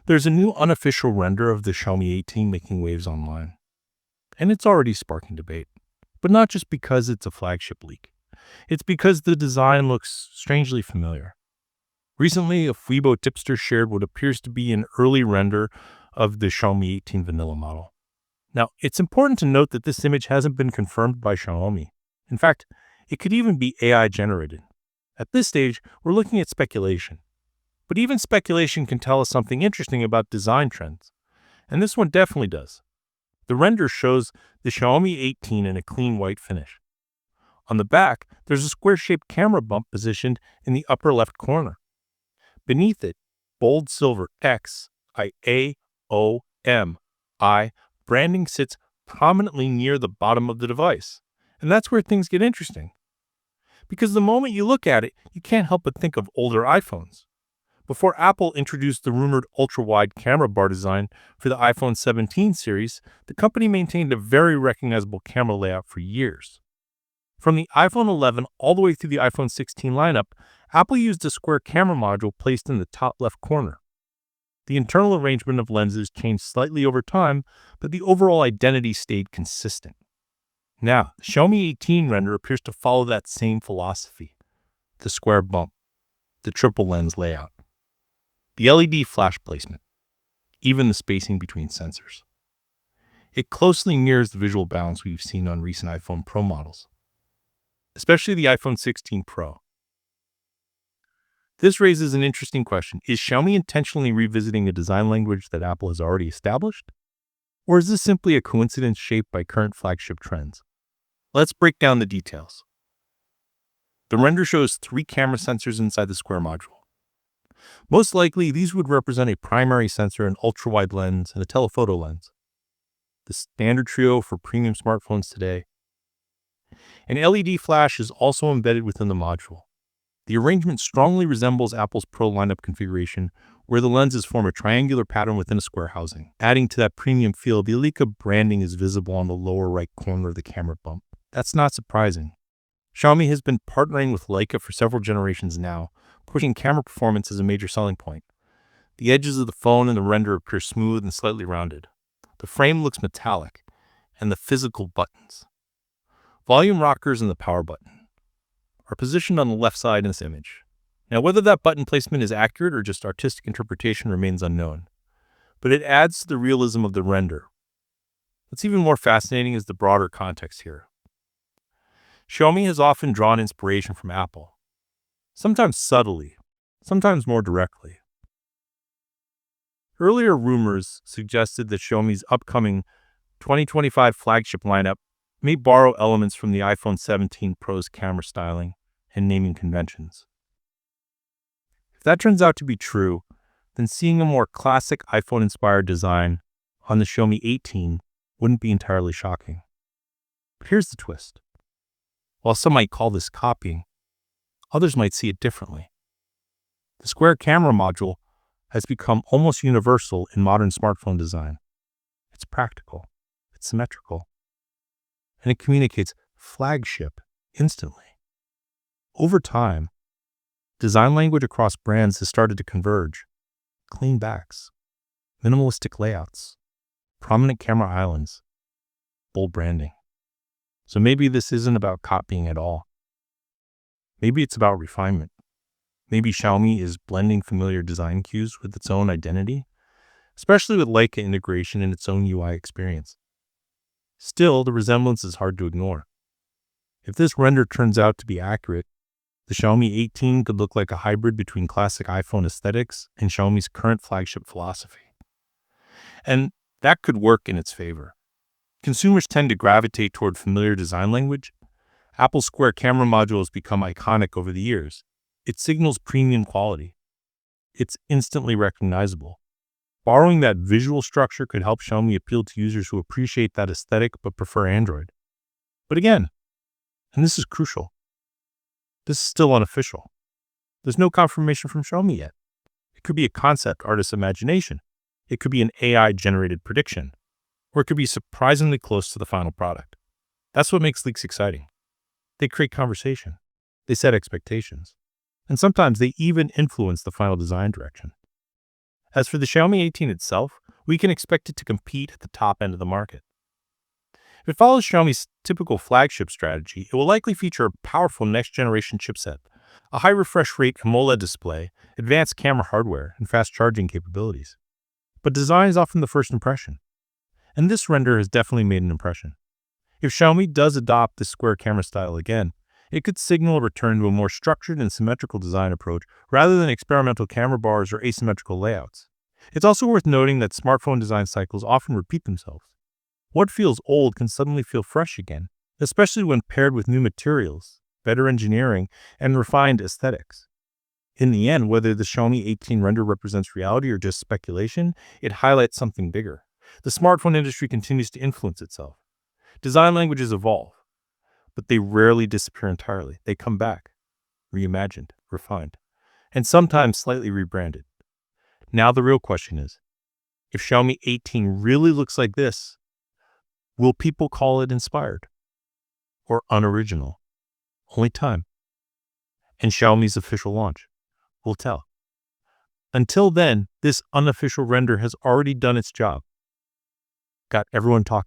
There's a new unofficial render of the Xiaomi 18 making waves online, and it's already sparking debate. But not just because it's a flagship leak. It's because the design looks strangely familiar. Recently, a Weibo tipster shared what appears to be an early render of the Xiaomi 18 vanilla model. Now, it's important to note that this image hasn't been confirmed by Xiaomi. In fact, it could even be AI generated. At this stage, we're looking at speculation. But even speculation can tell us something interesting about design trends. And this one definitely does. The render shows the Xiaomi 18 in a clean white finish. On the back, there's a square-shaped camera bump positioned in the upper left corner. Beneath it, bold silver XIAOMI branding sits prominently near the bottom of the device. And that's where things get interesting. Because the moment you look at it, you can't help but think of older iPhones. Before Apple introduced the rumored ultra-wide camera bar design for the iPhone 17 series, the company maintained a very recognizable camera layout for years. From the iPhone 11 all the way through the iPhone 16 lineup, Apple used a square camera module placed in the top left corner. The internal arrangement of lenses changed slightly over time, but the overall identity stayed consistent. Now, the Xiaomi 18 render appears to follow that same philosophy. The square bump, the triple lens layout, the LED flash placement, even the spacing between sensors. It closely mirrors the visual balance we've seen on recent iPhone Pro models, especially the iPhone 16 Pro. This raises an interesting question. Is Xiaomi intentionally revisiting a design language that Apple has already established? Or is this simply a coincidence shaped by current flagship trends? Let's break down the details. The render shows 3 camera sensors inside the square module. Most likely, these would represent a primary sensor, an ultra-wide lens, and a telephoto lens. The standard trio for premium smartphones today. An LED flash is also embedded within the module. The arrangement strongly resembles Apple's Pro lineup configuration, where the lenses form a triangular pattern within a square housing. Adding to that premium feel, the Leica branding is visible on the lower right corner of the camera bump. That's not surprising. Xiaomi has been partnering with Leica for several generations now, pushing camera performance as a major selling point. The edges of the phone and the render appear smooth and slightly rounded. The frame looks metallic, and the physical buttons, volume rockers and the power button, are positioned on the left side in this image. Now, whether that button placement is accurate or just artistic interpretation remains unknown, but it adds to the realism of the render. What's even more fascinating is the broader context here. Xiaomi has often drawn inspiration from Apple, sometimes subtly, sometimes more directly. Earlier rumors suggested that Xiaomi's upcoming 2025 flagship lineup may borrow elements from the iPhone 17 Pro's camera styling and naming conventions. If that turns out to be true, then seeing a more classic iPhone-inspired design on the Xiaomi 18 wouldn't be entirely shocking. But here's the twist. While some might call this copying, others might see it differently. The square camera module has become almost universal in modern smartphone design. It's practical, it's symmetrical, and it communicates flagship instantly. Over time, design language across brands has started to converge. Clean backs, minimalistic layouts, prominent camera islands, bold branding. So maybe this isn't about copying at all. Maybe it's about refinement. Maybe Xiaomi is blending familiar design cues with its own identity, especially with Leica integration in its own UI experience. Still, the resemblance is hard to ignore. If this render turns out to be accurate, the Xiaomi 18 could look like a hybrid between classic iPhone aesthetics and Xiaomi's current flagship philosophy. And that could work in its favor. Consumers tend to gravitate toward familiar design language. Apple's square camera module has become iconic over the years. It signals premium quality. It's instantly recognizable. Borrowing that visual structure could help Xiaomi appeal to users who appreciate that aesthetic but prefer Android. But again, and this is crucial, this is still unofficial. There's no confirmation from Xiaomi yet. It could be a concept artist's imagination. It could be an AI-generated prediction. Or it could be surprisingly close to the final product. That's what makes leaks exciting. They create conversation. They set expectations. And sometimes they even influence the final design direction. As for the Xiaomi 18 itself, we can expect it to compete at the top end of the market. If it follows Xiaomi's typical flagship strategy, it will likely feature a powerful next-generation chipset, a high refresh rate AMOLED display, advanced camera hardware, and fast charging capabilities. But design is often the first impression, and this render has definitely made an impression. If Xiaomi does adopt this square camera style again, it could signal a return to a more structured and symmetrical design approach rather than experimental camera bars or asymmetrical layouts. It's also worth noting that smartphone design cycles often repeat themselves. What feels old can suddenly feel fresh again, especially when paired with new materials, better engineering, and refined aesthetics. In the end, whether the Xiaomi 18 render represents reality or just speculation, it highlights something bigger. The smartphone industry continues to influence itself. Design languages evolve, but they rarely disappear entirely. They come back, reimagined, refined, and sometimes slightly rebranded. Now the real question is, if Xiaomi 18 really looks like this, will people call it inspired or unoriginal? Only time and Xiaomi's official launch will tell. Until then, this unofficial render has already done its job. Got everyone talking.